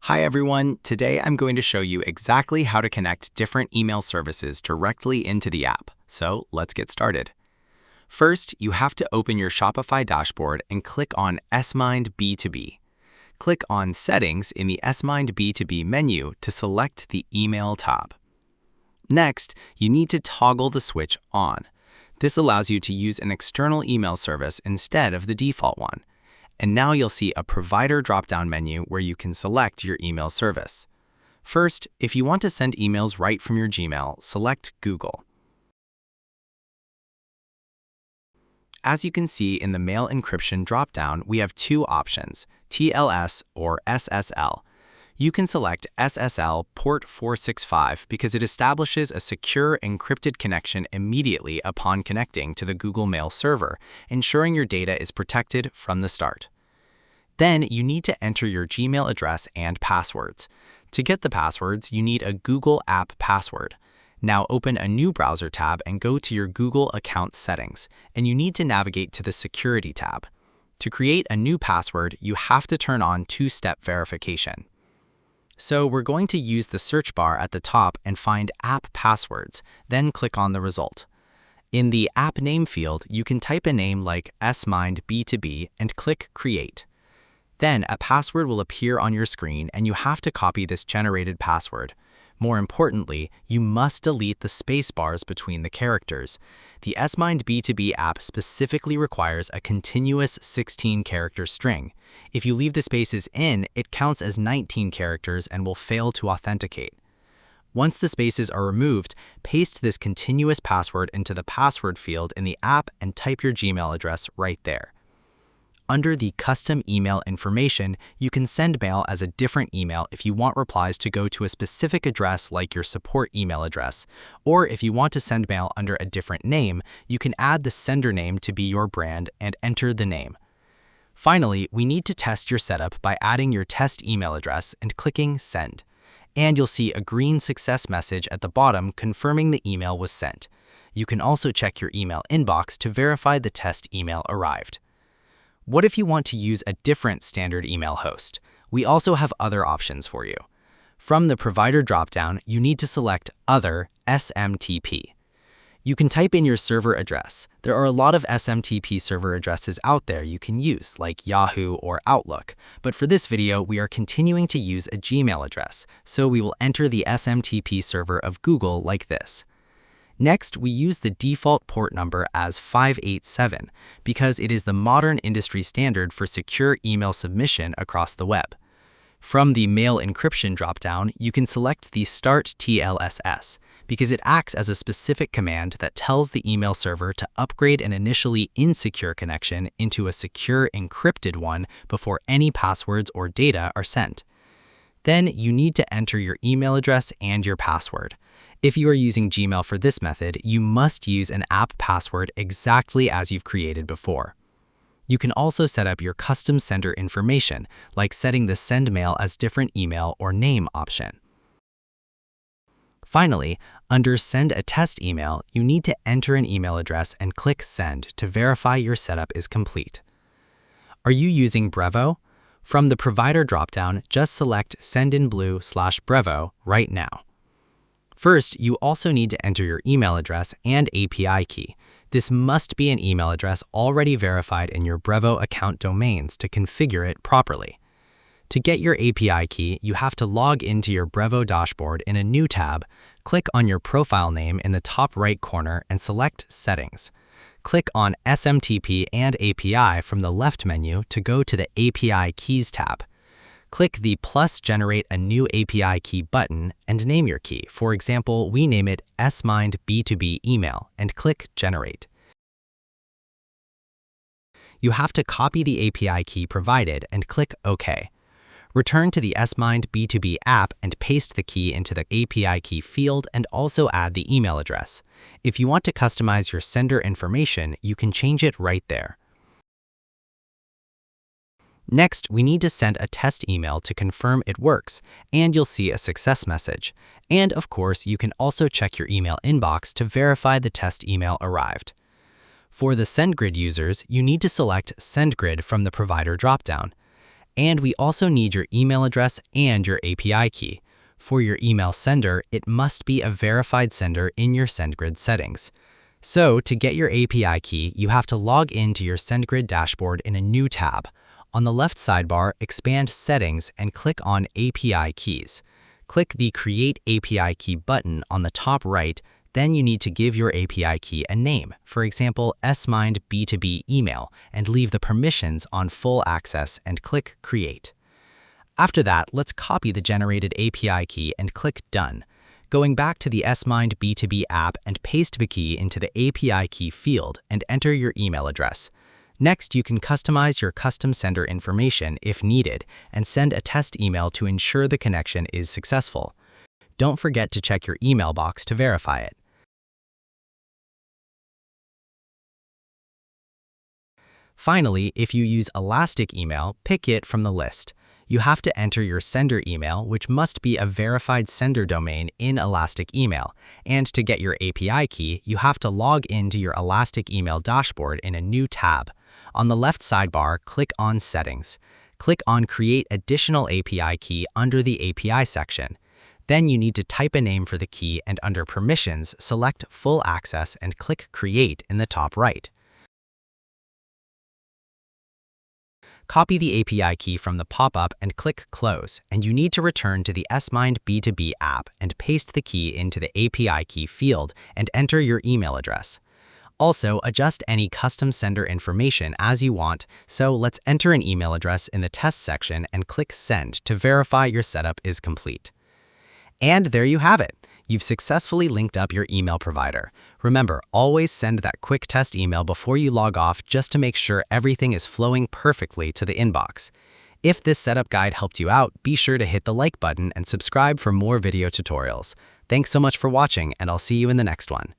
Hi everyone, today I'm going to show you exactly how to connect different email services directly into the app. So let's get started. First, you have to open your Shopify dashboard and click on Smind B2B. Click on Settings in the Smind B2B menu to select the Email tab. Next, you need to toggle the switch on. This allows you to use an external email service instead of the default one. And now you'll see a provider drop-down menu where you can select your email service. First, if you want to send emails right from your Gmail, select Google. As you can see in the mail encryption drop-down, we have two options, TLS or SSL. You can select SSL port 465 because it establishes a secure encrypted connection immediately upon connecting to the Google Mail server, ensuring your data is protected from the start. Then you need to enter your Gmail address and passwords. To get the passwords, you need a Google app password. Now open a new browser tab and go to your Google account settings, and you need to navigate to the Security tab. To create a new password, you have to turn on two-step verification. So we're going to use the search bar at the top and find App Passwords, then click on the result. In the App Name field, you can type a name like Smind B2B and click Create. Then a password will appear on your screen and you have to copy this generated password. More importantly, you must delete the space bars between the characters. The Smind B2B app specifically requires a continuous 16-character string. If you leave the spaces in, it counts as 19 characters and will fail to authenticate. Once the spaces are removed, paste this continuous password into the password field in the app and type your Gmail address right there. Under the Custom Email information, you can send mail as a different email if you want replies to go to a specific address like your support email address. Or if you want to send mail under a different name, you can add the sender name to be your brand and enter the name. Finally, we need to test your setup by adding your test email address and clicking Send. And you'll see a green success message at the bottom confirming the email was sent. You can also check your email inbox to verify the test email arrived. What if you want to use a different standard email host? We also have other options for you. From the provider dropdown, you need to select Other SMTP. You can type in your server address. There are a lot of SMTP server addresses out there you can use, like Yahoo or Outlook. But for this video, we are continuing to use a Gmail address, so we will enter the SMTP server of Google like this. Next, we use the default port number as 587 because it is the modern industry standard for secure email submission across the web. From the mail encryption dropdown, you can select the Start TLSS because it acts as a specific command that tells the email server to upgrade an initially insecure connection into a secure encrypted one before any passwords or data are sent. Then you need to enter your email address and your password. If you are using Gmail for this method, you must use an app password exactly as you've created before. You can also set up your custom sender information, like setting the send mail as different email or name option. Finally, under Send a Test Email, you need to enter an email address and click Send to verify your setup is complete. Are you using Brevo? From the provider dropdown, just select Send in Blue/Brevo right now. First, you also need to enter your email address and API key. This must be an email address already verified in your Brevo account domains to configure it properly. To get your API key, you have to log into your Brevo dashboard in a new tab, click on your profile name in the top right corner and select Settings. Click on SMTP and API from the left menu to go to the API Keys tab. Click the Generate a New API Key button and name your key. For example, we name it Smind B2B Email and click Generate. You have to copy the API key provided and click OK. Return to the Smind B2B app and paste the key into the API key field and also add the email address. If you want to customize your sender information, you can change it right there. Next, we need to send a test email to confirm it works, and you'll see a success message. And of course, you can also check your email inbox to verify the test email arrived. For the SendGrid users, you need to select SendGrid from the provider dropdown. And we also need your email address and your API key. For your email sender, it must be a verified sender in your SendGrid settings. So to get your API key, you have to log into your SendGrid dashboard in a new tab. On the left sidebar, expand Settings and click on API Keys. Click the Create API Key button on the top right, then you need to give your API key a name, for example, Smind B2B email, and leave the permissions on full access and click Create. After that, let's copy the generated API key and click Done. Going back to the Smind B2B app and paste the key into the API key field and enter your email address. Next, you can customize your custom sender information if needed and send a test email to ensure the connection is successful. Don't forget to check your email box to verify it. Finally, if you use Elastic Email, pick it from the list. You have to enter your sender email, which must be a verified sender domain in Elastic Email. And to get your API key, you have to log into your Elastic Email dashboard in a new tab. On the left sidebar, click on Settings. Click on Create Additional API Key under the API section. Then you need to type a name for the key and under Permissions, select Full Access and click Create in the top right. Copy the API key from the pop-up and click Close, and you need to return to the Smind B2B app and paste the key into the API key field and enter your email address. Also, adjust any custom sender information as you want, so let's enter an email address in the test section and click Send to verify your setup is complete. And there you have it. You've successfully linked up your email provider. Remember, always send that quick test email before you log off just to make sure everything is flowing perfectly to the inbox. If this setup guide helped you out, be sure to hit the like button and subscribe for more video tutorials. Thanks so much for watching, and I'll see you in the next one.